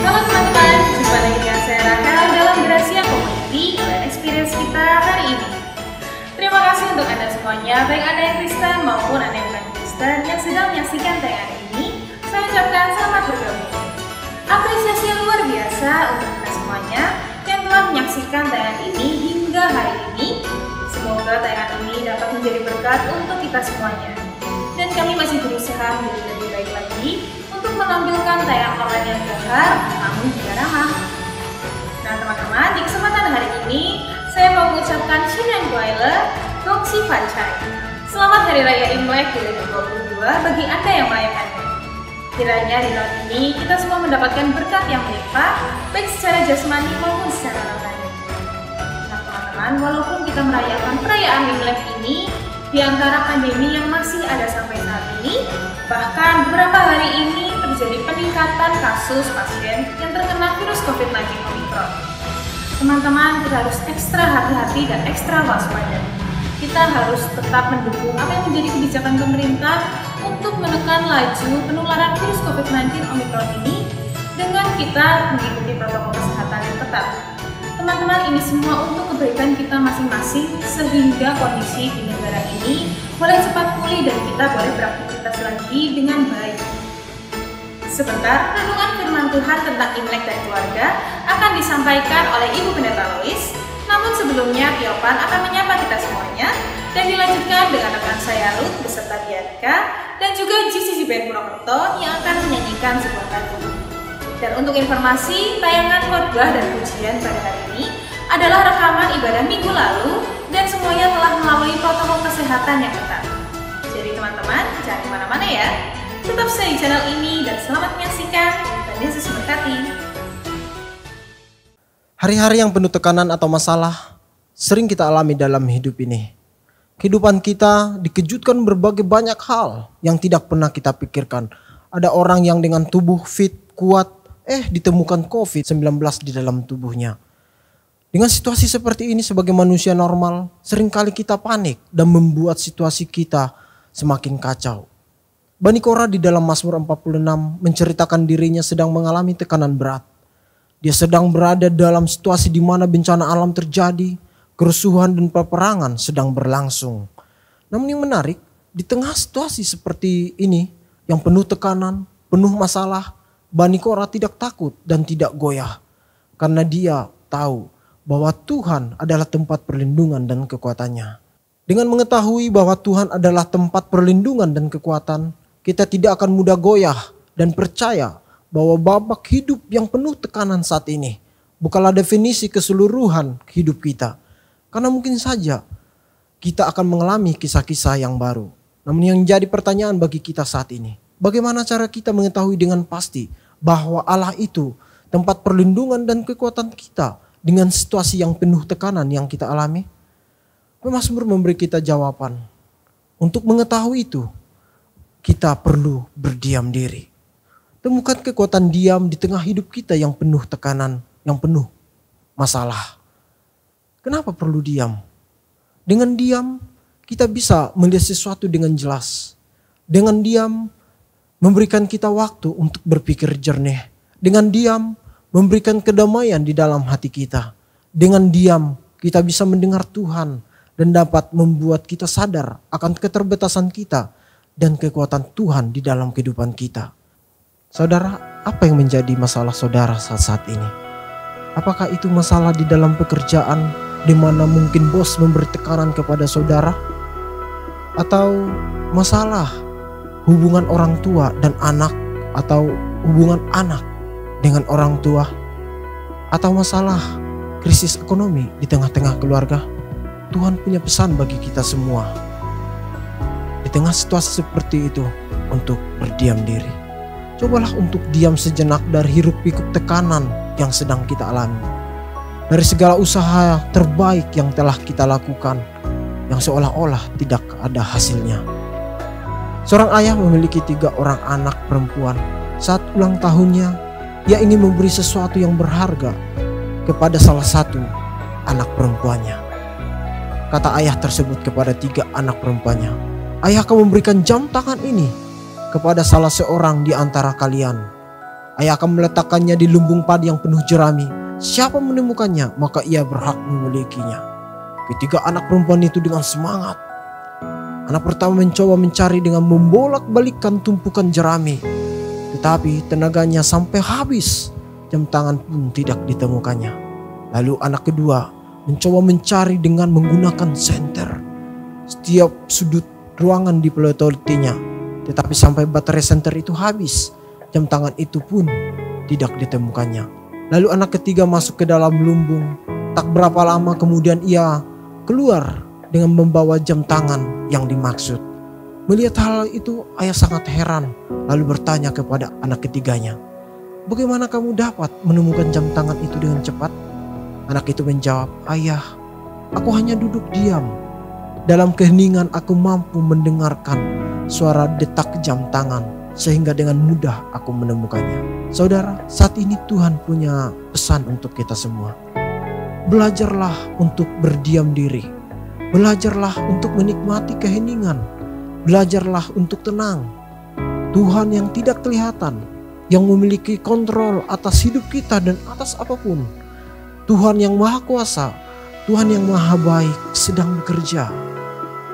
Halo teman-teman, jumpa lagi dengan saya Rahel dalam Gracia Community dan experience kita hari ini. Terima kasih untuk Anda semuanya, baik Anda yang Kristen maupun Anda yang bukan Kristen yang sedang menyaksikan tayangan ini. Saya ucapkan selamat bergabung. Apresiasi yang luar biasa untuk kita semuanya yang telah menyaksikan tayangan ini hingga hari ini. Semoga tayangan ini dapat menjadi berkat untuk kita semuanya. Dan kami masih berusaha menjadi lebih baik lagi untuk menampilkan tayangan online yang gahar namun juga ramah. Nah teman-teman, di kesempatan hari ini saya mau mengucapkan Shinyan Guaile Gong Si Fan Chai. Selamat Hari Raya Imlek 2022 bagi Anda yang merayakannya. Kiranya di tahun ini kita semua mendapatkan berkat yang melimpah, baik secara jasmani maupun secara rohani. Nah teman-teman, walaupun kita merayakan perayaan Imlek ini di antara pandemi yang masih ada sampai saat ini, bahkan beberapa hari ini terjadi peningkatan kasus pasien yang terkena virus COVID-19 Omicron. Teman-teman, kita harus ekstra hati-hati dan ekstra waspada. Kita harus tetap mendukung apa yang menjadi kebijakan pemerintah untuk menekan laju penularan virus COVID-19 Omicron ini dengan kita mengikuti protokol kesehatan yang ketat. Teman-teman, ini semua untuk kebaikan kita masing-masing sehingga kondisi di negara ini boleh cepat pulih dan kita boleh beraktivitas lagi dengan baik. Sebentar, renungan firman Tuhan tentang Imlek dan keluarga akan disampaikan oleh Ibu Pendeta Lois. Namun sebelumnya, Tiopan akan menyapa kita semuanya dan dilanjutkan dengan rekan saya Ruth beserta Bianca dan juga GCC Band Purwokerto yang akan menyanyikan sebuah lagu. Dan untuk informasi, tayangan khotbah dan pujian pada hari ini adalah rekaman ibadah minggu lalu dan semuanya telah melalui protokol kesehatan yang ketat. Jadi teman-teman, jangan kemana-mana ya. Tetap stay di channel ini dan selamat menyaksikan. Dan Yesus memberkati. Hari-hari yang penuh tekanan atau masalah sering kita alami dalam hidup ini. Kehidupan kita dikejutkan berbagai banyak hal yang tidak pernah kita pikirkan. Ada orang yang dengan tubuh fit, kuat, ditemukan COVID-19 di dalam tubuhnya. Dengan situasi seperti ini sebagai manusia normal, seringkali kita panik dan membuat situasi kita semakin kacau. Bani Korah di dalam Mazmur 46 menceritakan dirinya sedang mengalami tekanan berat. Dia sedang berada dalam situasi di mana bencana alam terjadi, kerusuhan dan peperangan sedang berlangsung. Namun yang menarik, di tengah situasi seperti ini yang penuh tekanan, penuh masalah, Bani Korah tidak takut dan tidak goyah. Karena dia tahu bahwa Tuhan adalah tempat perlindungan dan kekuatannya. Dengan mengetahui bahwa Tuhan adalah tempat perlindungan dan kekuatan, kita tidak akan mudah goyah dan percaya bahwa babak hidup yang penuh tekanan saat ini bukanlah definisi keseluruhan hidup kita. Karena mungkin saja kita akan mengalami kisah-kisah yang baru. Namun yang jadi pertanyaan bagi kita saat ini, bagaimana cara kita mengetahui dengan pasti bahwa Allah itu tempat perlindungan dan kekuatan kita dengan situasi yang penuh tekanan yang kita alami? Mazmur memberi kita jawaban. Untuk mengetahui itu, kita perlu berdiam diri. Temukan kekuatan diam di tengah hidup kita yang penuh tekanan, yang penuh masalah. Kenapa perlu diam? Dengan diam, kita bisa melihat sesuatu dengan jelas. Dengan diam, memberikan kita waktu untuk berpikir jernih. Dengan diam, memberikan kedamaian di dalam hati kita. Dengan diam, kita bisa mendengar Tuhan dan dapat membuat kita sadar akan keterbatasan kita dan kekuatan Tuhan di dalam kehidupan kita. Saudara, apa yang menjadi masalah saudara saat ini? Apakah itu masalah di dalam pekerjaan di mana mungkin bos memberi tekanan kepada saudara? Atau masalah hubungan orang tua dan anak, atau hubungan anak dengan orang tua, atau masalah krisis ekonomi di tengah-tengah keluarga? Tuhan punya pesan bagi kita semua. Di tengah situasi seperti itu, untuk berdiam diri. Cobalah untuk diam sejenak dari hiruk pikuk tekanan yang sedang kita alami. Dari segala usaha terbaik yang telah kita lakukan, yang seolah-olah tidak ada hasilnya. Seorang ayah memiliki 3 orang anak perempuan. Saat ulang tahunnya, ia ingin memberi sesuatu yang berharga kepada salah satu anak perempuannya. Kata ayah tersebut kepada 3 anak perempuannya, "Ayah akan memberikan jam tangan ini kepada salah seorang di antara kalian. Ayah akan meletakkannya di lumbung padi yang penuh jerami. Siapa menemukannya, maka ia berhak memilikinya. Ketiga anak perempuan itu dengan semangat. Anak pertama mencoba mencari dengan membolak-balikkan tumpukan jerami. Tetapi tenaganya sampai habis, jam tangan pun tidak ditemukannya. Lalu anak kedua mencoba mencari dengan menggunakan senter. Setiap sudut ruangan dipelototi-nya. Tetapi sampai baterai senter itu habis, jam tangan itu pun tidak ditemukannya. Lalu anak ketiga masuk ke dalam lumbung. Tak berapa lama kemudian ia keluar dengan membawa jam tangan yang dimaksud. Melihat hal itu, ayah sangat heran, lalu bertanya kepada anak ketiganya, "Bagaimana kamu dapat menemukan jam tangan itu dengan cepat?" Anak itu menjawab, "Ayah, aku hanya duduk diam. Dalam keheningan aku mampu mendengarkan suara detak jam tangan, sehingga dengan mudah aku menemukannya." Saudara, saat ini Tuhan punya pesan untuk kita semua. Belajarlah untuk berdiam diri. Belajarlah untuk menikmati keheningan. Belajarlah untuk tenang. Tuhan yang tidak kelihatan, yang memiliki kontrol atas hidup kita dan atas apapun. Tuhan yang maha kuasa, Tuhan yang maha baik sedang bekerja.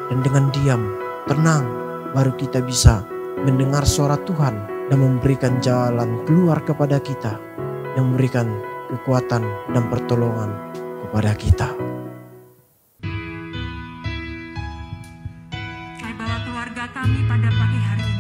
Dan dengan diam, tenang, baru kita bisa mendengar suara Tuhan dan memberikan jalan keluar kepada kita, yang memberikan kekuatan dan pertolongan kepada kita. Saya bawa keluarga kami pada pagi hari ini.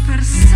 bersama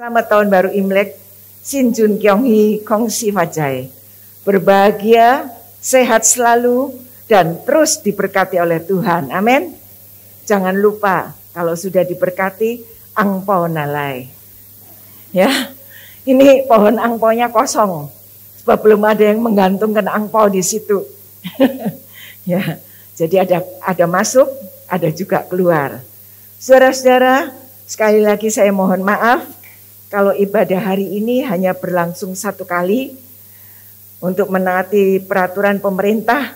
Selamat tahun baru Imlek, Sinjun Kyonghi Kongsi Fajai. Berbahagia, sehat selalu, dan terus diberkati oleh Tuhan. Amin. Jangan lupa kalau sudah diberkati, angpau nalai. Ya, ini pohon angpaunya kosong, sebab belum ada yang menggantungkan angpau di situ. Ya, jadi ada masuk, ada juga keluar. Saudara-saudara, sekali lagi saya mohon maaf kalau ibadah hari ini hanya berlangsung satu kali untuk menaati peraturan pemerintah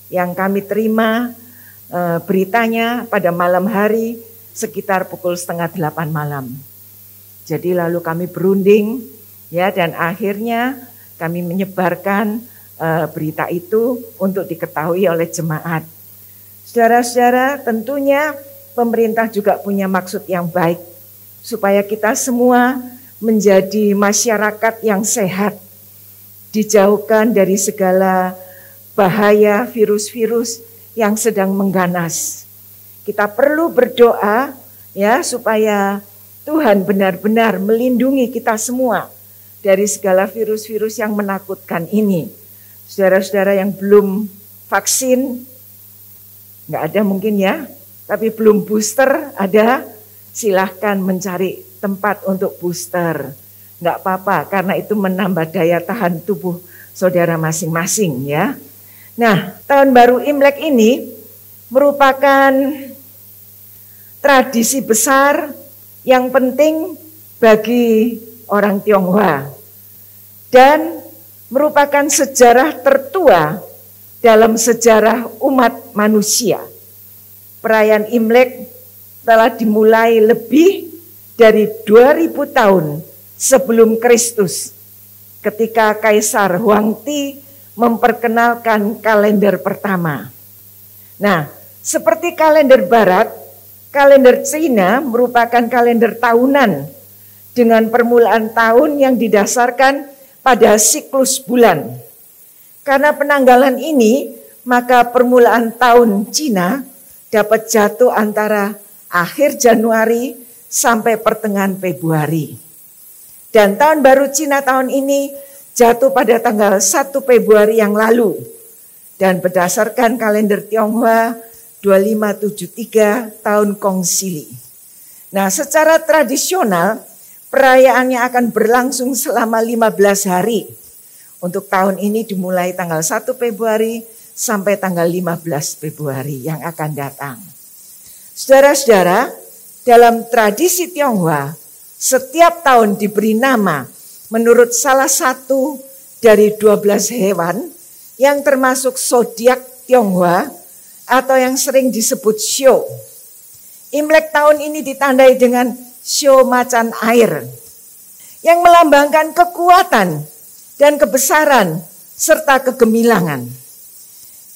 yang kami terima beritanya pada malam hari sekitar pukul 7:30 malam. Jadi lalu kami berunding ya, dan akhirnya kami menyebarkan berita itu untuk diketahui oleh jemaat. Saudara-saudara, tentunya pemerintah juga punya maksud yang baik supaya kita semua menjadi masyarakat yang sehat, dijauhkan dari segala bahaya virus-virus yang sedang mengganas. Kita perlu berdoa ya supaya Tuhan benar-benar melindungi kita semua dari segala virus-virus yang menakutkan ini. Saudara-saudara yang belum vaksin, nggak ada mungkin ya, tapi belum booster ada, silahkan mencari tempat untuk booster. Nggak apa-apa, karena itu menambah daya tahan tubuh saudara masing-masing ya. Nah, tahun baru Imlek ini merupakan tradisi besar yang penting bagi orang Tionghoa dan merupakan sejarah tertua dalam sejarah umat manusia. Perayaan Imlek telah dimulai lebih dari 2000 tahun sebelum Kristus ketika Kaisar Huangti memperkenalkan kalender pertama. Nah, seperti kalender Barat, kalender Cina merupakan kalender tahunan dengan permulaan tahun yang didasarkan pada siklus bulan. Karena penanggalan ini, maka permulaan tahun Cina dapat jatuh antara akhir Januari sampai pertengahan Februari. Dan tahun baru Cina tahun ini jatuh pada tanggal 1 Februari yang lalu. Dan berdasarkan kalender Tionghoa 2573 tahun Kongsili. Nah, secara tradisional perayaannya akan berlangsung selama 15 hari. Untuk tahun ini dimulai tanggal 1 Februari sampai tanggal 15 Februari yang akan datang. Saudara-saudara, dalam tradisi Tionghoa, setiap tahun diberi nama menurut salah satu dari 12 hewan yang termasuk zodiak Tionghoa atau yang sering disebut Shio. Imlek tahun ini ditandai dengan Shio macan air yang melambangkan kekuatan dan kebesaran serta kegemilangan.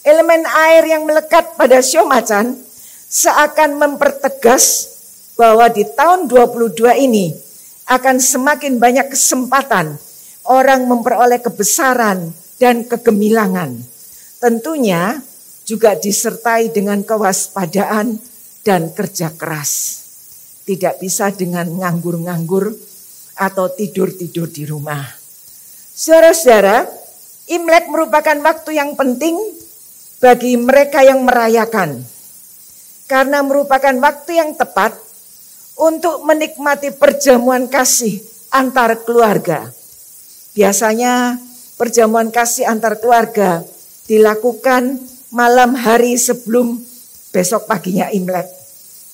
Elemen air yang melekat pada Shio macan seakan mempertegas bahwa di tahun 22 ini akan semakin banyak kesempatan orang memperoleh kebesaran dan kegemilangan. Tentunya juga disertai dengan kewaspadaan dan kerja keras. Tidak bisa dengan nganggur-nganggur atau tidur-tidur di rumah. Saudara-saudara, Imlek merupakan waktu yang penting bagi mereka yang merayakan. Karena merupakan waktu yang tepat untuk menikmati perjamuan kasih antar keluarga. Biasanya perjamuan kasih antar keluarga dilakukan malam hari sebelum besok paginya Imlek.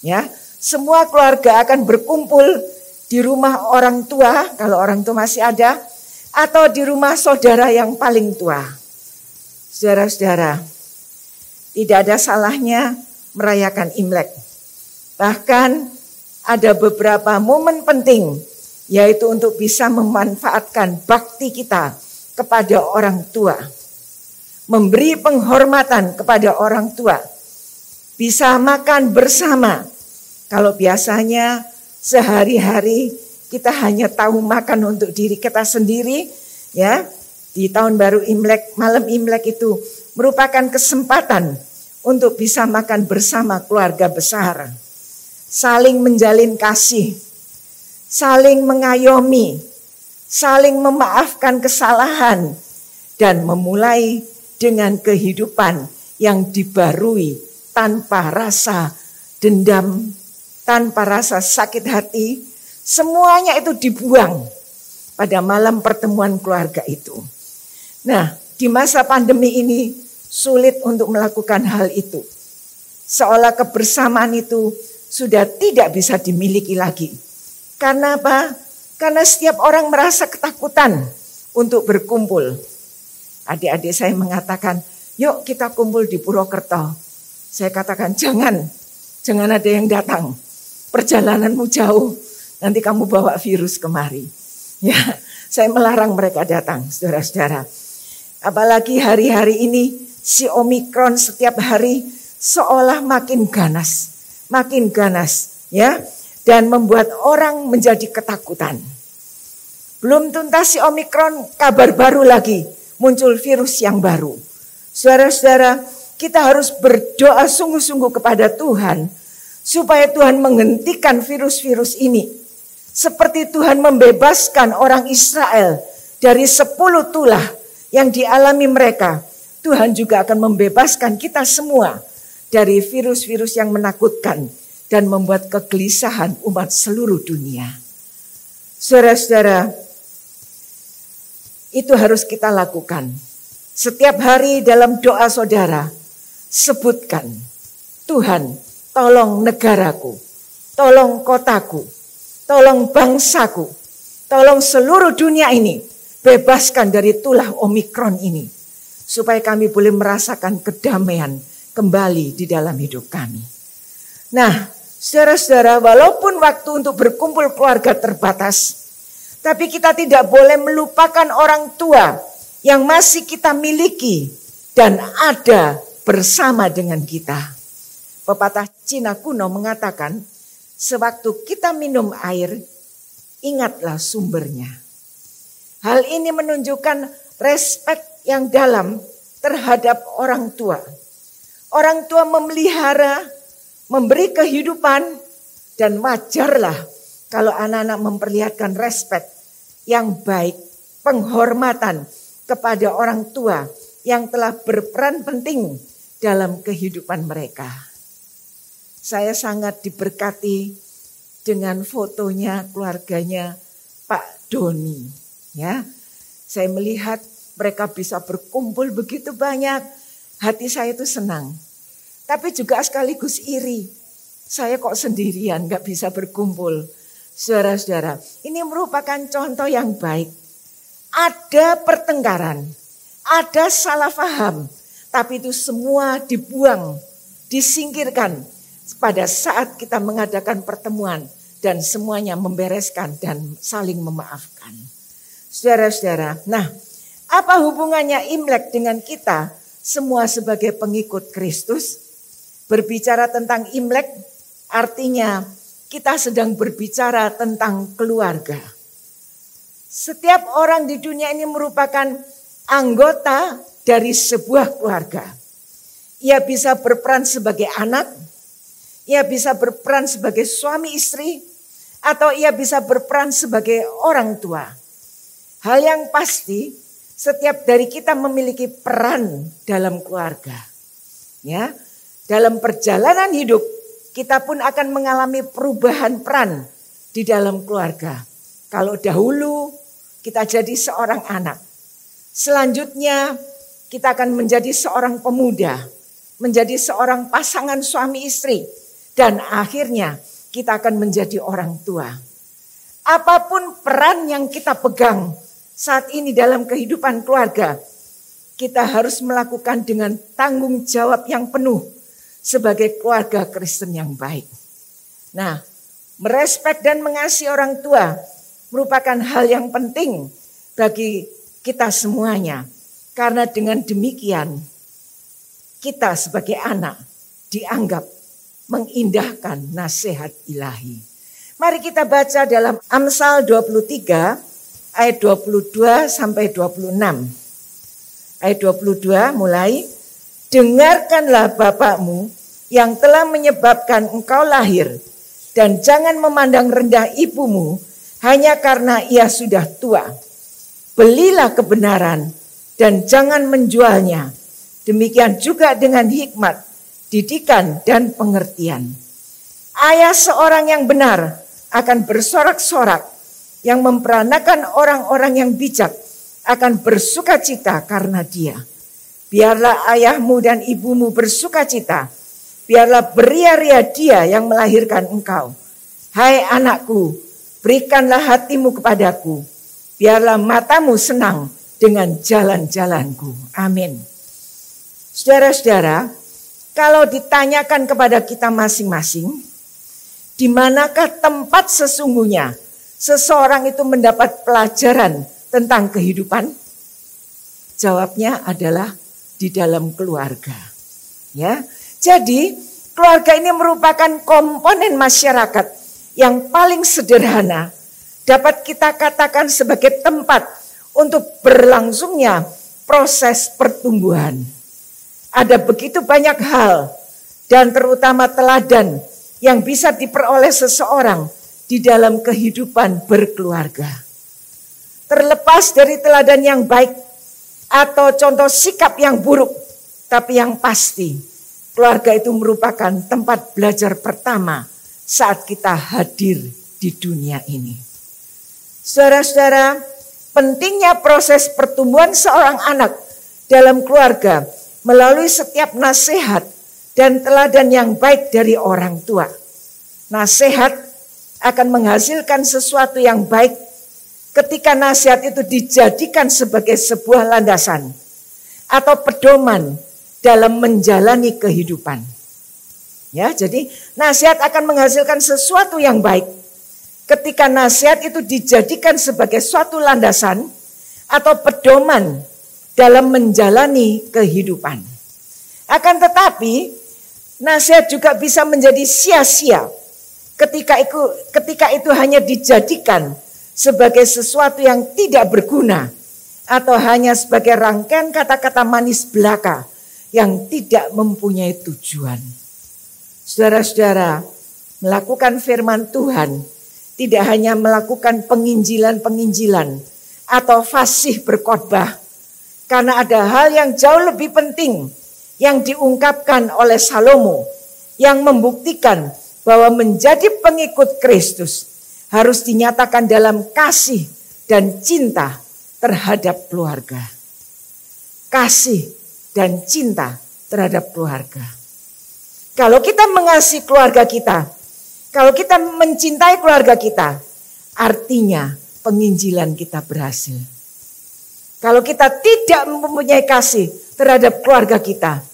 Ya, semua keluarga akan berkumpul di rumah orang tua kalau orang tua masih ada, atau di rumah saudara yang paling tua. Saudara-saudara, tidak ada salahnya merayakan Imlek. Bahkan ada beberapa momen penting, yaitu untuk bisa memanfaatkan bakti kita kepada orang tua. Memberi penghormatan kepada orang tua. Bisa makan bersama. Kalau biasanya sehari-hari kita hanya tahu makan untuk diri kita sendiri, ya. Di tahun baru Imlek, malam Imlek itu merupakan kesempatan untuk bisa makan bersama keluarga besar. Saling menjalin kasih, saling mengayomi, saling memaafkan kesalahan, dan memulai dengan kehidupan yang dibarui tanpa rasa dendam, tanpa rasa sakit hati. Semuanya itu dibuang pada malam pertemuan keluarga itu. Nah, di masa pandemi ini sulit untuk melakukan hal itu. Seolah kebersamaan itu sudah tidak bisa dimiliki lagi. Karena apa? Karena setiap orang merasa ketakutan untuk berkumpul. Adik-adik saya mengatakan, yuk kita kumpul di Purwokerto. Saya katakan, jangan ada yang datang. Perjalananmu jauh, nanti kamu bawa virus kemari. Ya, saya melarang mereka datang, saudara-saudara. Apalagi hari-hari ini si Omikron setiap hari seolah makin ganas, ya, dan membuat orang menjadi ketakutan. Belum tuntas si Omikron, kabar baru lagi, muncul virus yang baru. Saudara-saudara, kita harus berdoa sungguh-sungguh kepada Tuhan supaya Tuhan menghentikan virus-virus ini. Seperti Tuhan membebaskan orang Israel dari 10 tulah yang dialami mereka, Tuhan juga akan membebaskan kita semua dari virus-virus yang menakutkan dan membuat kegelisahan umat seluruh dunia. Saudara-saudara, itu harus kita lakukan. Setiap hari dalam doa saudara, sebutkan, Tuhan, tolong negaraku, tolong kotaku, tolong bangsaku, tolong seluruh dunia ini, bebaskan dari tulah Omikron ini, supaya kami boleh merasakan kedamaian kembali di dalam hidup kami. Nah, saudara-saudara, walaupun waktu untuk berkumpul keluarga terbatas, tapi kita tidak boleh melupakan orang tua yang masih kita miliki dan ada bersama dengan kita. Pepatah Cina kuno mengatakan, sewaktu kita minum air, ingatlah sumbernya. Hal ini menunjukkan respek yang dalam terhadap orang tua. Orang tua memelihara, memberi kehidupan, dan wajarlah kalau anak-anak memperlihatkan respek yang baik, penghormatan kepada orang tua yang telah berperan penting dalam kehidupan mereka. Saya sangat diberkati dengan fotonya keluarganya Pak Doni. Ya, saya melihat mereka bisa berkumpul begitu banyak. Hati saya itu senang, tapi juga sekaligus iri. Saya kok sendirian, gak bisa berkumpul. Saudara-saudara, ini merupakan contoh yang baik. Ada pertengkaran, ada salah paham, tapi itu semua dibuang, disingkirkan pada saat kita mengadakan pertemuan dan semuanya membereskan dan saling memaafkan. Saudara-saudara, nah, apa hubungannya Imlek dengan kita semua sebagai pengikut Kristus? Berbicara tentang Imlek artinya kita sedang berbicara tentang keluarga. Setiap orang di dunia ini merupakan anggota dari sebuah keluarga. Ia bisa berperan sebagai anak, ia bisa berperan sebagai suami istri, atau ia bisa berperan sebagai orang tua. Hal yang pasti, setiap dari kita memiliki peran dalam keluarga. Ya, dalam perjalanan hidup, kita pun akan mengalami perubahan peran di dalam keluarga. Kalau dahulu kita jadi seorang anak, selanjutnya kita akan menjadi seorang pemuda, menjadi seorang pasangan suami istri, dan akhirnya kita akan menjadi orang tua. Apapun peran yang kita pegang saat ini dalam kehidupan keluarga, kita harus melakukan dengan tanggung jawab yang penuh sebagai keluarga Kristen yang baik. Nah, merespek dan mengasihi orang tua merupakan hal yang penting bagi kita semuanya. Karena dengan demikian kita sebagai anak dianggap mengindahkan nasihat ilahi. Mari kita baca dalam Amsal 23 ayat 22 sampai 26. Ayat 22 mulai. Dengarkanlah bapakmu yang telah menyebabkan engkau lahir, dan jangan memandang rendah ibumu hanya karena ia sudah tua. Belilah kebenaran dan jangan menjualnya. Demikian juga dengan hikmat, didikan, dan pengertian. Ayah seorang yang benar akan bersorak-sorak, yang memperanakan orang-orang yang bijak akan bersukacita karena dia. Biarlah ayahmu dan ibumu bersukacita, biarlah beria-ria dia yang melahirkan engkau. Hai anakku, berikanlah hatimu kepadaku, biarlah matamu senang dengan jalan-jalanku. Amin. Saudara-saudara, kalau ditanyakan kepada kita masing-masing, di manakah tempat sesungguhnya seseorang itu mendapat pelajaran tentang kehidupan? Jawabnya adalah di dalam keluarga. Ya, jadi keluarga ini merupakan komponen masyarakat yang paling sederhana, dapat kita katakan sebagai tempat untuk berlangsungnya proses pertumbuhan. Ada begitu banyak hal dan terutama teladan yang bisa diperoleh seseorang di dalam kehidupan berkeluarga. Terlepas dari teladan yang baik atau contoh sikap yang buruk, tapi yang pasti keluarga itu merupakan tempat belajar pertama saat kita hadir di dunia ini. Saudara-saudara, pentingnya proses pertumbuhan seorang anak dalam keluarga melalui setiap nasihat dan teladan yang baik dari orang tua. Nasihat akan menghasilkan sesuatu yang baik ketika nasihat itu dijadikan sebagai sebuah landasan atau pedoman dalam menjalani kehidupan. Ya, jadi nasihat akan menghasilkan sesuatu yang baik ketika nasihat itu dijadikan sebagai suatu landasan atau pedoman dalam menjalani kehidupan. Akan tetapi nasihat juga bisa menjadi sia-sia ketika itu hanya dijadikan sebagai sesuatu yang tidak berguna atau hanya sebagai rangkaian kata-kata manis belaka yang tidak mempunyai tujuan. Saudara-saudara, melakukan firman Tuhan tidak hanya melakukan penginjilan-penginjilan atau fasih berkhotbah, karena ada hal yang jauh lebih penting yang diungkapkan oleh Salomo yang membuktikan bahwa menjadi pengikut Kristus harus dinyatakan dalam kasih dan cinta terhadap keluarga. Kasih dan cinta terhadap keluarga. Kalau kita mengasihi keluarga kita, kalau kita mencintai keluarga kita, artinya penginjilan kita berhasil. Kalau kita tidak mempunyai kasih terhadap keluarga kita,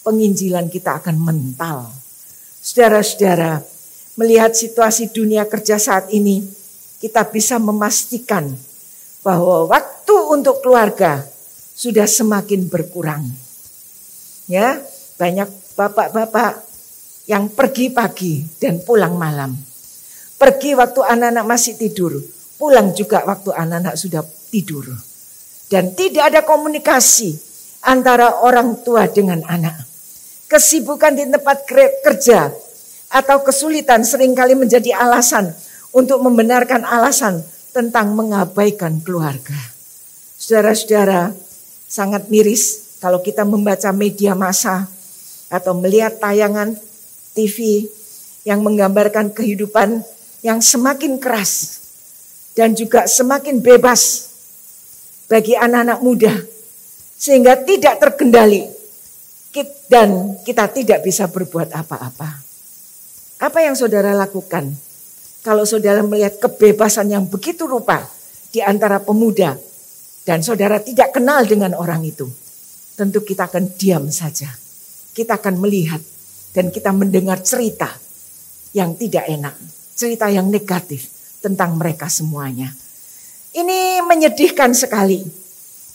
penginjilan kita akan mental. Saudara-saudara, melihat situasi dunia kerja saat ini, kita bisa memastikan bahwa waktu untuk keluarga sudah semakin berkurang. Ya, banyak bapak-bapak yang pergi pagi dan pulang malam. Pergi waktu anak-anak masih tidur, pulang juga waktu anak-anak sudah tidur. Dan tidak ada komunikasi antara orang tua dengan anak. Kesibukan di tempat kerja atau kesulitan seringkali menjadi alasan untuk membenarkan alasan tentang mengabaikan keluarga. Saudara-saudara, sangat miris kalau kita membaca media massa atau melihat tayangan TV yang menggambarkan kehidupan yang semakin keras dan juga semakin bebas bagi anak-anak muda, sehingga tidak terkendali dan kita tidak bisa berbuat apa-apa. Apa yang saudara lakukan kalau saudara melihat kebebasan yang begitu rupa di antara pemuda dan saudara tidak kenal dengan orang itu? Tentu kita akan diam saja. Kita akan melihat dan kita mendengar cerita yang tidak enak, cerita yang negatif tentang mereka semuanya. Ini menyedihkan sekali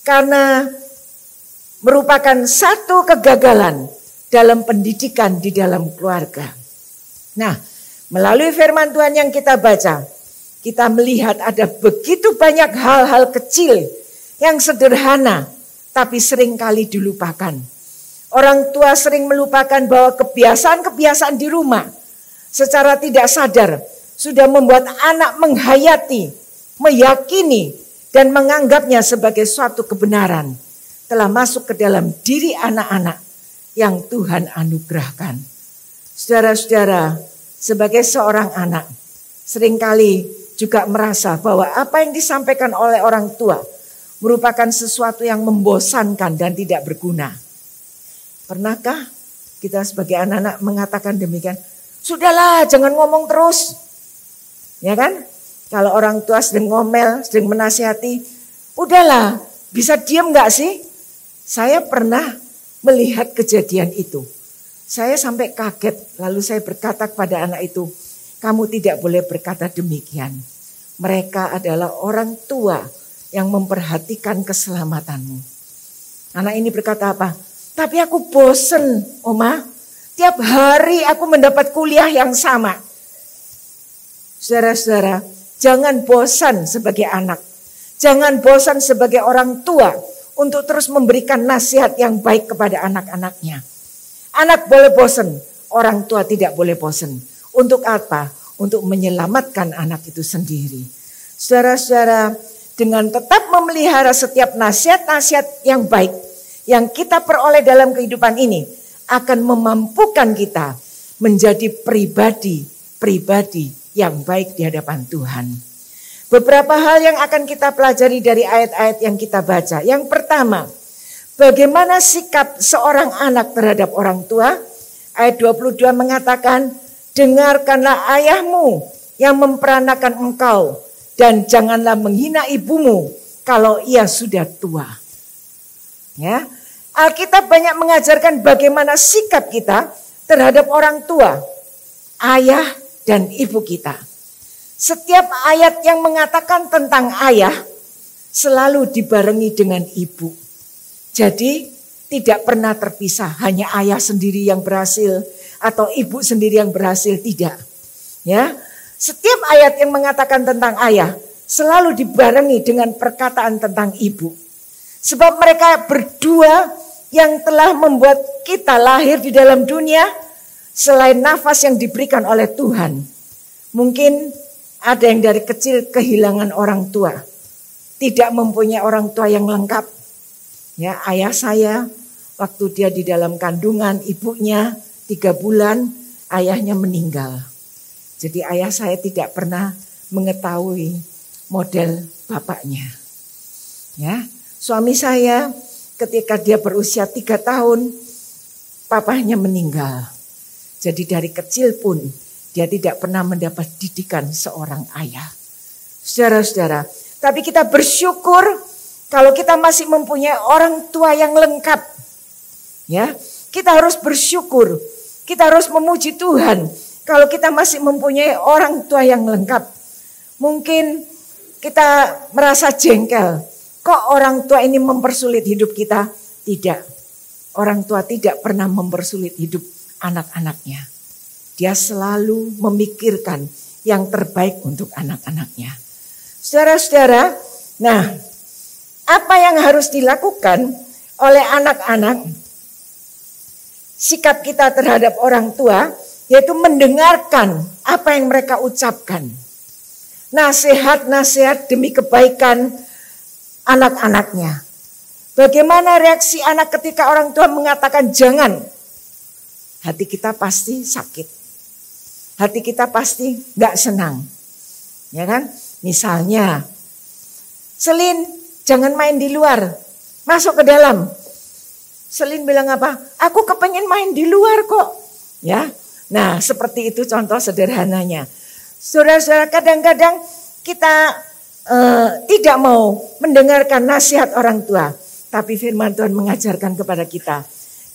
karena merupakan satu kegagalan dalam pendidikan di dalam keluarga. Nah, melalui firman Tuhan yang kita baca, kita melihat ada begitu banyak hal-hal kecil yang sederhana tapi seringkali dilupakan. Orang tua sering melupakan bahwa kebiasaan-kebiasaan di rumah secara tidak sadar sudah membuat anak menghayati meyakini dan menganggapnya sebagai suatu kebenaran telah masuk ke dalam diri anak-anak yang Tuhan anugerahkan. Saudara-saudara, sebagai seorang anak, seringkali juga merasa bahwa apa yang disampaikan oleh orang tua merupakan sesuatu yang membosankan dan tidak berguna. Pernahkah kita sebagai anak-anak mengatakan demikian? Sudahlah, jangan ngomong terus. Ya kan? Kalau orang tua sedang ngomel, sedang menasihati, udahlah, bisa diam gak sih? Saya pernah melihat kejadian itu. Saya sampai kaget, lalu saya berkata kepada anak itu, kamu tidak boleh berkata demikian. Mereka adalah orang tua yang memperhatikan keselamatanmu. Anak ini berkata apa? Tapi aku bosen, Oma. Tiap hari aku mendapat kuliah yang sama. Saudara-saudara, jangan bosan sebagai anak. Jangan bosan sebagai orang tua untuk terus memberikan nasihat yang baik kepada anak-anaknya. Anak boleh bosan, orang tua tidak boleh bosan. Untuk apa? Untuk menyelamatkan anak itu sendiri. Saudara-saudara, dengan tetap memelihara setiap nasihat-nasihat yang baik yang kita peroleh dalam kehidupan ini akan memampukan kita menjadi pribadi yang baik di hadapan Tuhan. Beberapa hal yang akan kita pelajari dari ayat-ayat yang kita baca. Yang pertama, bagaimana sikap seorang anak terhadap orang tua? Ayat 22 mengatakan, dengarkanlah ayahmu yang memperanakan engkau dan janganlah menghina ibumu kalau ia sudah tua. Ya, Alkitab banyak mengajarkan bagaimana sikap kita terhadap orang tua, ayah dan ibu kita. Setiap ayat yang mengatakan tentang ayah selalu dibarengi dengan ibu. Jadi tidak pernah terpisah, hanya ayah sendiri yang berhasil atau ibu sendiri yang berhasil, tidak. Ya, setiap ayat yang mengatakan tentang ayah selalu dibarengi dengan perkataan tentang ibu. Sebab mereka berdua yang telah membuat kita lahir di dalam dunia selain nafas yang diberikan oleh Tuhan. Mungkin ada yang dari kecil kehilangan orang tua. Tidak mempunyai orang tua yang lengkap. Ya, ayah saya waktu dia di dalam kandungan ibunya 3 bulan, ayahnya meninggal. Jadi ayah saya tidak pernah mengetahui model bapaknya. Ya, suami saya ketika dia berusia 3 tahun, papahnya meninggal. Jadi dari kecil pun dia tidak pernah mendapat didikan seorang ayah. Saudara-saudara, tapi kita bersyukur kalau kita masih mempunyai orang tua yang lengkap. Ya, kita harus bersyukur. Kita harus memuji Tuhan kalau kita masih mempunyai orang tua yang lengkap. Mungkin kita merasa jengkel. Kok orang tua ini mempersulit hidup kita? Tidak. Orang tua tidak pernah mempersulit hidup anak-anaknya. Dia selalu memikirkan yang terbaik untuk anak-anaknya. Saudara-saudara, nah, apa yang harus dilakukan oleh anak-anak? Sikap kita terhadap orang tua, yaitu mendengarkan apa yang mereka ucapkan. Nasihat-nasihat demi kebaikan anak-anaknya. Bagaimana reaksi anak ketika orang tua mengatakan jangan? Hati kita pasti sakit. Hati kita pasti gak senang. Ya kan? Misalnya, Selin jangan main di luar. Masuk ke dalam. Selin bilang apa? Aku kepengen main di luar kok. Ya, nah seperti itu contoh sederhananya. Saudara-saudara, kadang-kadang kita tidak mau mendengarkan nasihat orang tua. Tapi firman Tuhan mengajarkan kepada kita.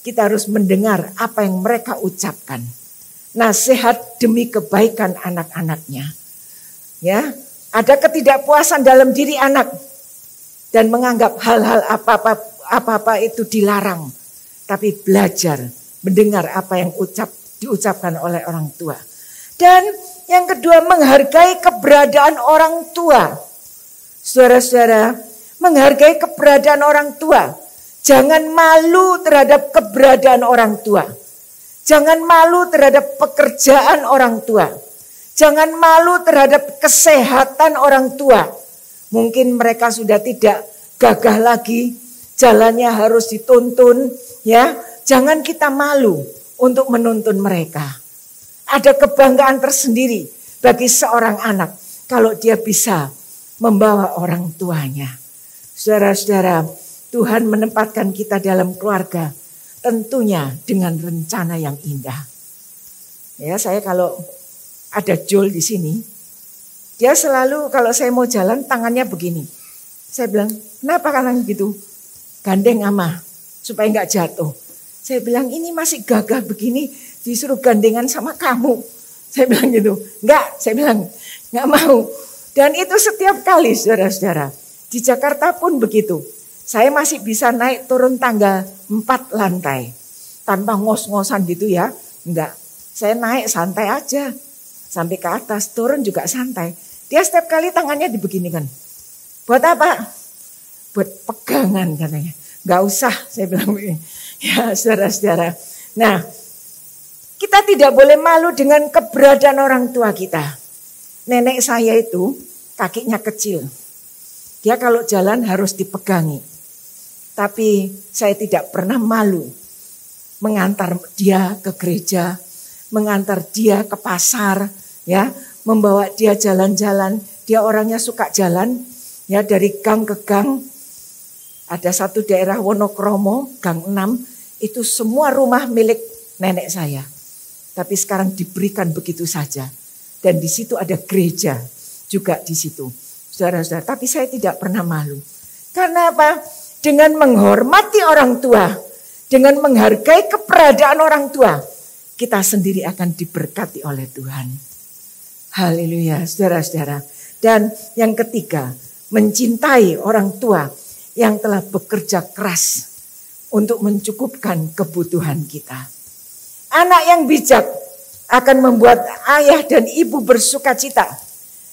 Kita harus mendengar apa yang mereka ucapkan. Nasihat demi kebaikan anak-anaknya. Ya, ada ketidakpuasan dalam diri anak. Dan menganggap hal-hal apa-apa itu dilarang. Tapi belajar mendengar apa yang diucapkan oleh orang tua. Dan yang kedua, menghargai keberadaan orang tua. Saudara-saudara, menghargai keberadaan orang tua. Jangan malu terhadap keberadaan orang tua. Jangan malu terhadap pekerjaan orang tua. Jangan malu terhadap kesehatan orang tua. Mungkin mereka sudah tidak gagah lagi, jalannya harus dituntun, ya. Jangan kita malu untuk menuntun mereka. Ada kebanggaan tersendiri bagi seorang anak kalau dia bisa membawa orang tuanya. Saudara-saudara, Tuhan menempatkan kita dalam keluarga tentunya dengan rencana yang indah. Ya, saya kalau ada Joel di sini, dia selalu kalau saya mau jalan tangannya begini. Saya bilang, kenapa kalian gitu? Gandeng ama, supaya nggak jatuh. Saya bilang, ini masih gagah begini, disuruh gandengan sama kamu. Saya bilang gitu, enggak, saya bilang, nggak mau. Dan itu setiap kali saudara-saudara. Di Jakarta pun begitu. Saya masih bisa naik turun tangga 4 lantai. Tanpa ngos-ngosan gitu ya, enggak. Saya naik santai aja. Sampai ke atas, turun juga santai. Dia setiap kali tangannya dibeginikan. Buat apa? Buat pegangan katanya. Gak usah, saya bilang begini. Ya saudara-saudara. Nah, kita tidak boleh malu dengan keberadaan orang tua kita. Nenek saya itu kakinya kecil. Dia kalau jalan harus dipegangi. Tapi saya tidak pernah malu mengantar dia ke gereja, mengantar dia ke pasar, ya, membawa dia jalan-jalan. Dia orangnya suka jalan, ya, dari gang ke gang. Ada satu daerah Wonokromo, gang 6, itu semua rumah milik nenek saya. Tapi sekarang diberikan begitu saja. Dan di situ ada gereja juga di situ. Saudara-saudara, tapi saya tidak pernah malu. Karena apa? Dengan menghormati orang tua, dengan menghargai keberadaan orang tua, kita sendiri akan diberkati oleh Tuhan. Haleluya, saudara-saudara. Dan yang ketiga, mencintai orang tua yang telah bekerja keras untuk mencukupkan kebutuhan kita. Anak yang bijak akan membuat ayah dan ibu bersuka cita.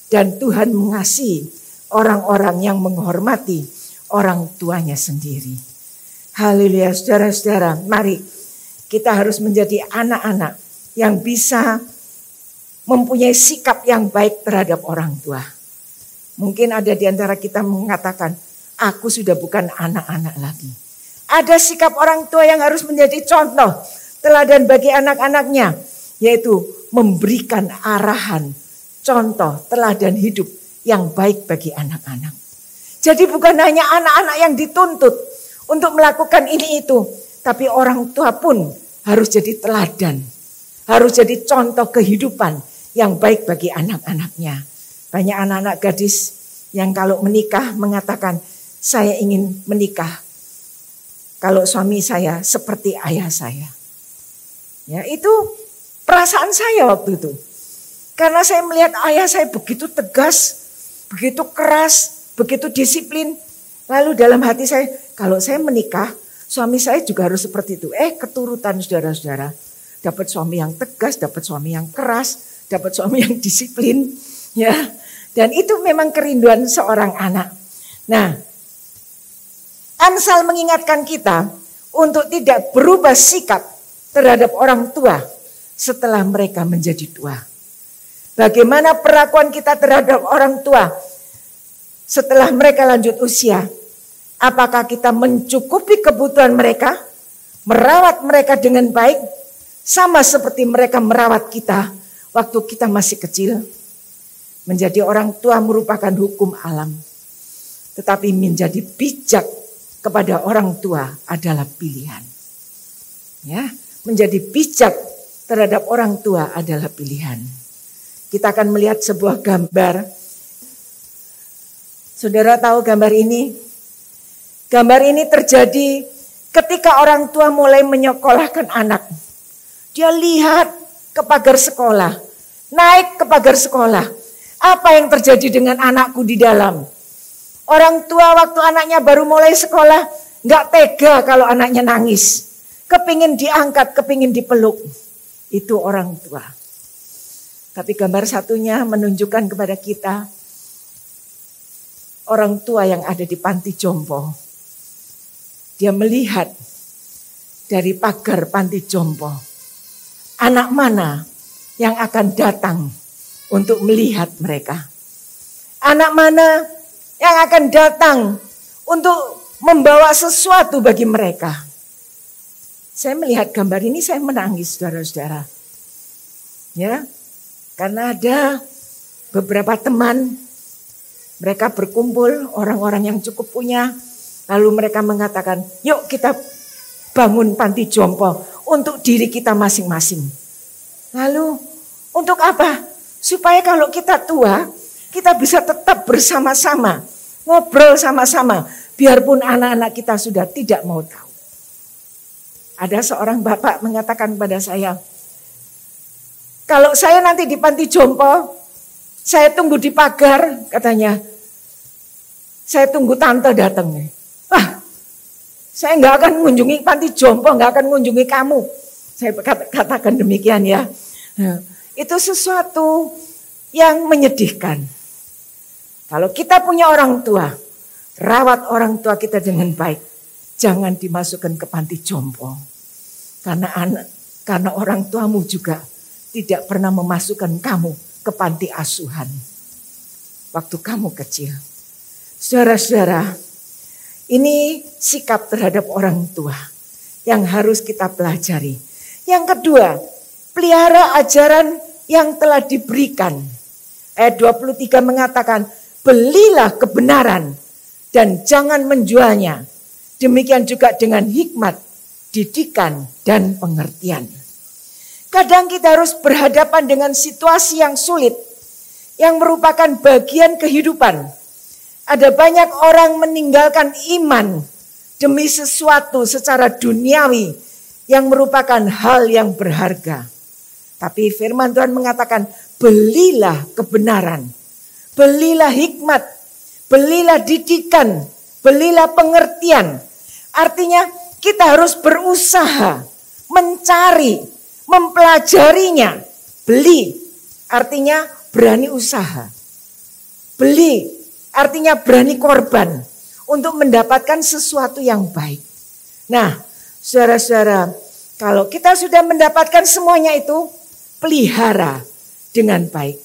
Dan Tuhan mengasihi orang-orang yang menghormati orang tuanya sendiri. Haleluya, saudara-saudara. Mari kita harus menjadi anak-anak yang bisa mempunyai sikap yang baik terhadap orang tua. Mungkin ada di antara kita mengatakan, aku sudah bukan anak-anak lagi. Ada sikap orang tua yang harus menjadi contoh, teladan bagi anak-anaknya. Yaitu memberikan arahan, contoh, teladan hidup yang baik bagi anak-anak. Jadi bukan hanya anak-anak yang dituntut untuk melakukan ini itu. Tapi orang tua pun harus jadi teladan. Harus jadi contoh kehidupan yang baik bagi anak-anaknya. Banyak anak-anak gadis yang kalau menikah mengatakan, saya ingin menikah kalau suami saya seperti ayah saya. Ya, itu perasaan saya waktu itu. Karena saya melihat ayah saya begitu tegas, begitu keras, begitu disiplin. Lalu dalam hati saya, kalau saya menikah, suami saya juga harus seperti itu. Keturutan saudara-saudara. Dapat suami yang tegas, dapat suami yang keras, dapat suami yang disiplin. Ya, dan itu memang kerinduan seorang anak. Nah, Amsal mengingatkan kita untuk tidak berubah sikap terhadap orang tua setelah mereka menjadi tua. Bagaimana perlakuan kita terhadap orang tua setelah mereka lanjut usia? Apakah kita mencukupi kebutuhan mereka, merawat mereka dengan baik, sama seperti mereka merawat kita waktu kita masih kecil? Menjadi orang tua merupakan hukum alam, tetapi menjadi bijak kepada orang tua adalah pilihan. Ya, menjadi bijak terhadap orang tua adalah pilihan. Kita akan melihat sebuah gambar. Saudara tahu gambar ini? Gambar ini terjadi ketika orang tua mulai menyekolahkan anak. Dia lihat ke pagar sekolah, naik ke pagar sekolah. Apa yang terjadi dengan anakku di dalam? Orang tua waktu anaknya baru mulai sekolah, gak tega kalau anaknya nangis. Kepingin diangkat, kepingin dipeluk. Itu orang tua. Tapi gambar satunya menunjukkan kepada kita orang tua yang ada di panti jompo. Dia melihat dari pagar panti jompo. Anak mana yang akan datang untuk melihat mereka. Anak mana yang akan datang untuk membawa sesuatu bagi mereka. Saya melihat gambar ini, saya menangis, saudara-saudara. Ya, karena ada beberapa teman, mereka berkumpul, orang-orang yang cukup punya, lalu mereka mengatakan, yuk kita bangun panti jompo untuk diri kita masing-masing. Lalu untuk apa? Supaya kalau kita tua, kita bisa tetap bersama-sama, ngobrol sama-sama, biarpun anak-anak kita sudah tidak mau tahu. Ada seorang bapak mengatakan pada saya, kalau saya nanti di panti jompo, saya tunggu di pagar, katanya. Saya tunggu tante datang. Wah, saya nggak akan mengunjungi panti jompo, nggak akan mengunjungi kamu. Saya katakan demikian ya. Itu sesuatu yang menyedihkan. Kalau kita punya orang tua, rawat orang tua kita dengan baik. Jangan dimasukkan ke panti jompo. Karena orang tuamu juga tidak pernah memasukkan kamu ke panti asuhan waktu kamu kecil. Saudara-saudara, ini sikap terhadap orang tua yang harus kita pelajari. Yang kedua, pelihara ajaran yang telah diberikan. Ayat 23 mengatakan, belilah kebenaran dan jangan menjualnya. Demikian juga dengan hikmat, didikan, dan pengertian. Kadang kita harus berhadapan dengan situasi yang sulit, yang merupakan bagian kehidupan. Ada banyak orang meninggalkan iman demi sesuatu secara duniawi yang merupakan hal yang berharga. Tapi firman Tuhan mengatakan, belilah kebenaran, belilah hikmat, belilah didikan, belilah pengertian. Artinya kita harus berusaha mencari, mempelajarinya. Beli artinya berani usaha. Beli artinya berani korban untuk mendapatkan sesuatu yang baik. Nah, saudara-saudara, kalau kita sudah mendapatkan semuanya itu, pelihara dengan baik.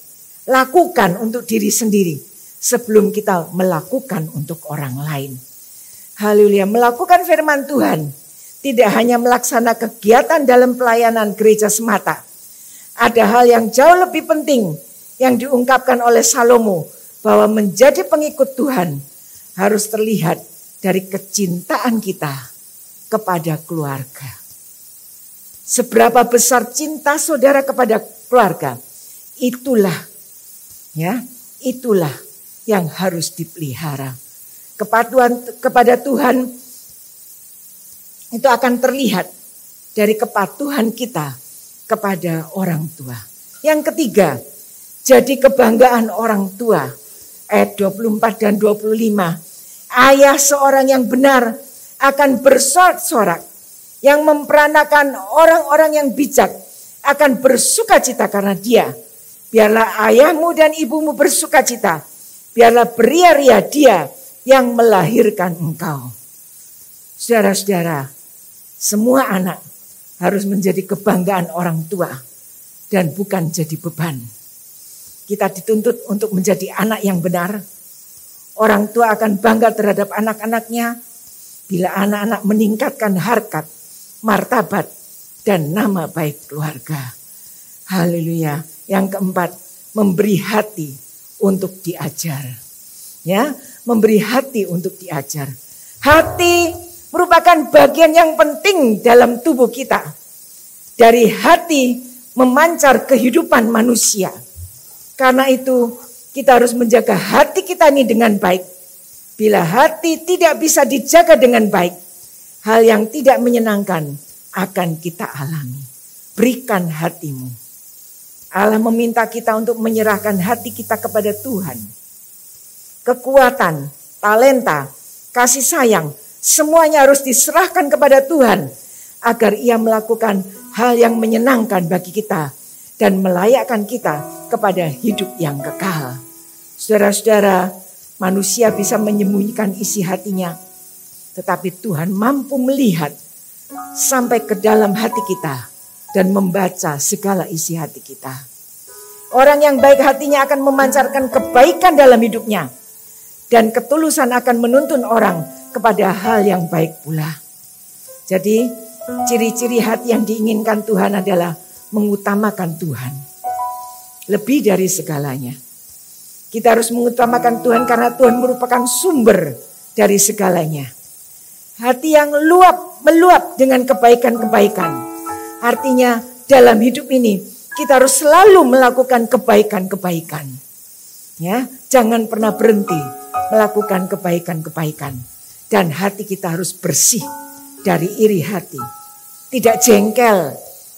Lakukan untuk diri sendiri sebelum kita melakukan untuk orang lain. Haleluya, melakukan firman Tuhan tidak hanya melaksanakan kegiatan dalam pelayanan gereja semata. Ada hal yang jauh lebih penting yang diungkapkan oleh Salomo, bahwa menjadi pengikut Tuhan harus terlihat dari kecintaan kita kepada keluarga. Seberapa besar cinta saudara kepada keluarga, itulah yang harus dipelihara. Kepatuhan kepada Tuhan itu akan terlihat dari kepatuhan kita kepada orang tua. Yang ketiga, jadi kebanggaan orang tua. Ayat 24 dan 25. Ayah seorang yang benar akan bersorak-sorak. Yang memperanakan orang-orang yang bijak akan bersukacita karena dia. Biarlah ayahmu dan ibumu bersukacita. Biarlah beria-ria dia yang melahirkan engkau. Saudara-saudara, semua anak harus menjadi kebanggaan orang tua dan bukan jadi beban. Kita dituntut untuk menjadi anak yang benar. Orang tua akan bangga terhadap anak-anaknya bila anak-anak meningkatkan harkat, martabat, dan nama baik keluarga. Haleluya. Yang keempat, memberi hati untuk diajar. Ya, memberi hati untuk diajar. Hati merupakan bagian yang penting dalam tubuh kita. Dari hati memancar kehidupan manusia. Karena itu kita harus menjaga hati kita ini dengan baik. Bila hati tidak bisa dijaga dengan baik, hal yang tidak menyenangkan akan kita alami. Berikan hatimu. Allah meminta kita untuk menyerahkan hati kita kepada Tuhan. Kekuatan, talenta, kasih sayang, semuanya harus diserahkan kepada Tuhan. Agar ia melakukan hal yang menyenangkan bagi kita. Dan melayakkan kita kepada hidup yang kekal. Saudara-saudara, manusia bisa menyembunyikan isi hatinya. Tetapi Tuhan mampu melihat sampai ke dalam hati kita. Dan membaca segala isi hati kita. Orang yang baik hatinya akan memancarkan kebaikan dalam hidupnya. Dan ketulusan akan menuntun orang kepada hal yang baik pula. Jadi ciri-ciri hati yang diinginkan Tuhan adalah mengutamakan Tuhan. Lebih dari segalanya. Kita harus mengutamakan Tuhan karena Tuhan merupakan sumber dari segalanya. Hati yang meluap dengan kebaikan-kebaikan. Artinya dalam hidup ini kita harus selalu melakukan kebaikan-kebaikan. Ya, jangan pernah berhenti melakukan kebaikan-kebaikan. Dan hati kita harus bersih dari iri hati. Tidak jengkel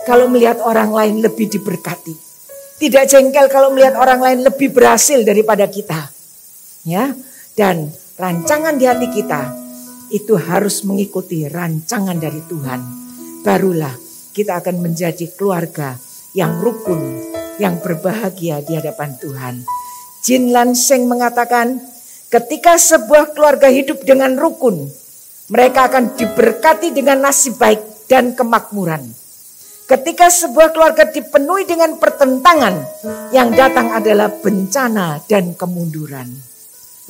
kalau melihat orang lain lebih diberkati. Tidak jengkel kalau melihat orang lain lebih berhasil daripada kita. Ya, dan rancangan di hati kita itu harus mengikuti rancangan dari Tuhan. Barulah kita akan menjadi keluarga yang rukun, yang berbahagia di hadapan Tuhan. Jin Lanseng mengatakan, ketika sebuah keluarga hidup dengan rukun, mereka akan diberkati dengan nasib baik dan kemakmuran. Ketika sebuah keluarga dipenuhi dengan pertentangan, yang datang adalah bencana dan kemunduran.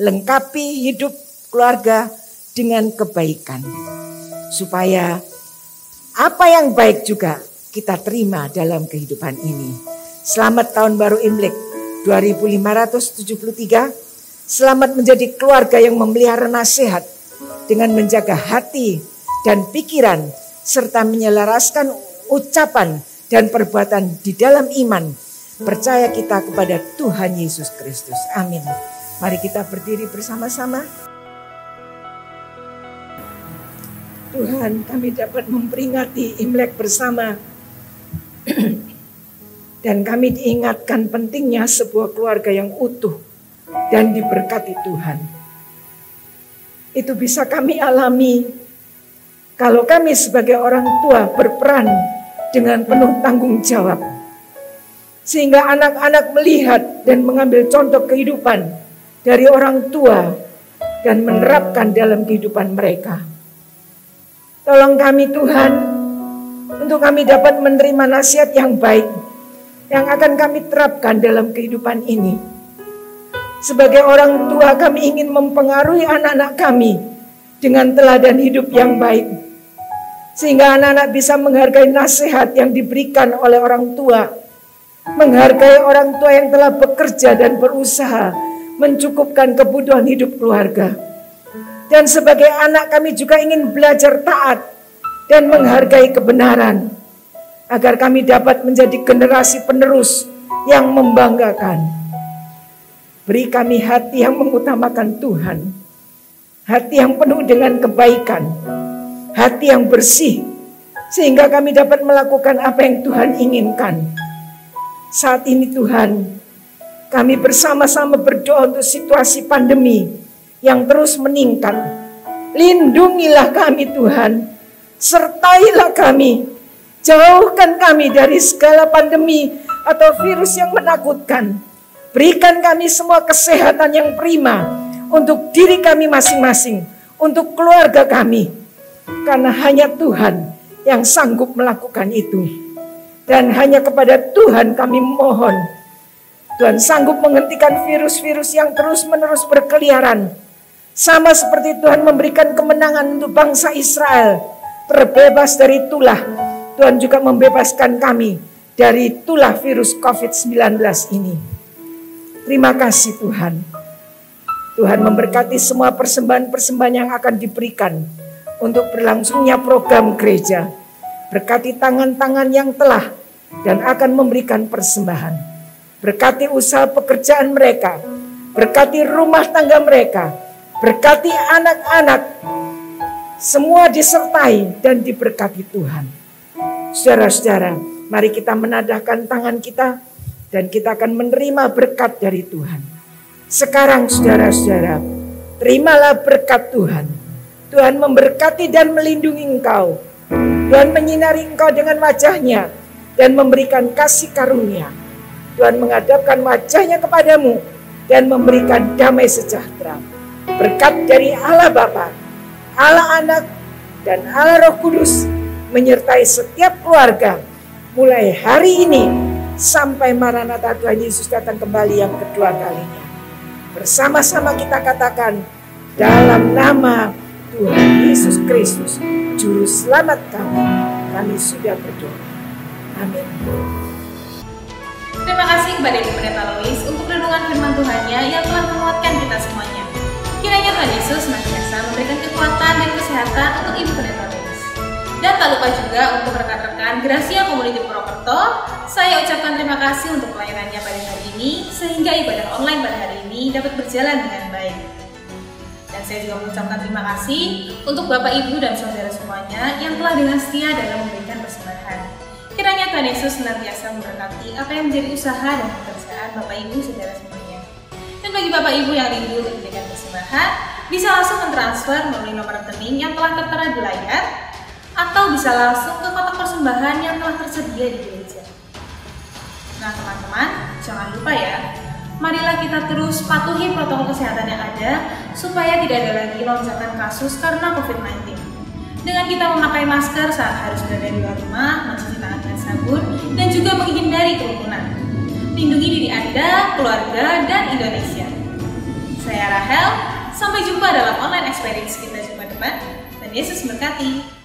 Lengkapi hidup keluarga dengan kebaikan. Supaya apa yang baik juga kita terima dalam kehidupan ini. Selamat Tahun Baru Imlek 2573. Selamat menjadi keluarga yang memelihara nasihat dengan menjaga hati dan pikiran serta menyelaraskan ucapan dan perbuatan di dalam iman. Percaya kita kepada Tuhan Yesus Kristus. Amin. Mari kita berdiri bersama-sama. Tuhan, kami dapat memperingati Imlek bersama. Dan kami diingatkan pentingnya sebuah keluarga yang utuh dan diberkati Tuhan. Itu bisa kami alami kalau kami sebagai orang tua berperan dengan penuh tanggung jawab. Sehingga anak-anak melihat dan mengambil contoh kehidupan dari orang tua dan menerapkan dalam kehidupan mereka. Tolong kami Tuhan, untuk kami dapat menerima nasihat yang baik, yang akan kami terapkan dalam kehidupan ini. Sebagai orang tua kami ingin mempengaruhi anak-anak kami dengan teladan hidup yang baik. Sehingga anak-anak bisa menghargai nasihat yang diberikan oleh orang tua. Menghargai orang tua yang telah bekerja dan berusaha mencukupkan kebutuhan hidup keluarga. Dan sebagai anak kami juga ingin belajar taat dan menghargai kebenaran. Agar kami dapat menjadi generasi penerus yang membanggakan. Beri kami hati yang mengutamakan Tuhan. Hati yang penuh dengan kebaikan. Hati yang bersih. Sehingga kami dapat melakukan apa yang Tuhan inginkan. Saat ini Tuhan, kami bersama-sama berdoa untuk situasi pandemi yang terus meningkat. Lindungilah kami Tuhan, sertailah kami, jauhkan kami dari segala pandemi atau virus yang menakutkan. Berikan kami semua kesehatan yang prima untuk diri kami masing-masing, untuk keluarga kami. Karena hanya Tuhan yang sanggup melakukan itu. Dan hanya kepada Tuhan kami mohon. Tuhan sanggup menghentikan virus-virus yang terus-menerus berkeliaran. Sama seperti Tuhan memberikan kemenangan untuk bangsa Israel terbebas dari tulah. Tuhan juga membebaskan kami dari tulah virus COVID-19 ini. Terima kasih Tuhan. Tuhan memberkati semua persembahan-persembahan yang akan diberikan untuk berlangsungnya program gereja. Berkati tangan-tangan yang telah dan akan memberikan persembahan. Berkati usaha pekerjaan mereka. Berkati rumah tangga mereka. Berkati anak-anak. Semua disertai dan diberkati Tuhan. Saudara-saudara, mari kita menadahkan tangan kita. Dan kita akan menerima berkat dari Tuhan. Sekarang saudara-saudara, terimalah berkat Tuhan. Tuhan memberkati dan melindungi engkau. Tuhan menyinari engkau dengan wajahnya dan memberikan kasih karunia. Tuhan menghadapkan wajahnya kepadamu dan memberikan damai sejahtera. Berkat dari Allah Bapa, Allah Anak, dan Allah Roh Kudus menyertai setiap keluarga mulai hari ini sampai Maranatha Tuhan Yesus datang kembali yang kedua kalinya. Bersama-sama kita katakan, dalam nama Tuhan Yesus Kristus, Juru Selamat kami sudah berdoa. Amin. Terima kasih kepada Ibu Pendeta Lois untuk renungan firman Tuhannya yang telah menguatkan kita semuanya. Kiranya Tuhan Yesus senantiasa memberikan kekuatan dan kesehatan untuk Ibu Pendeta Lois. Dan tak lupa juga untuk rekan-rekan Gracia Community Purwokerto, saya ucapkan terima kasih untuk pelayanannya pada hari ini, sehingga ibadah online pada hari ini dapat berjalan dengan baik. Dan saya juga mengucapkan terima kasih untuk Bapak, Ibu, dan saudara semuanya yang telah dengan setia dalam memberikan persembahan. Kiranya Tuhan Yesus senantiasa memberkati apa yang menjadi usaha dan pekerjaan Bapak, Ibu, saudara semuanya. Dan bagi Bapak, Ibu yang rindu untuk memberikan persembahan, bisa langsung mentransfer melalui nomor rekening yang telah tertera di layar, atau bisa langsung ke kotak persembahan yang telah tersedia di gereja. Nah teman-teman, jangan lupa ya, marilah kita terus patuhi protokol kesehatan yang ada supaya tidak ada lagi lonjakan kasus karena COVID-19. Dengan kita memakai masker saat harus berada di luar rumah, mencuci tangan dengan sabun, dan juga menghindari kerumunan. Lindungi diri Anda, keluarga, dan Indonesia. Saya Rahel, sampai jumpa dalam online experience kita jumpa depan, dan Yesus berkati.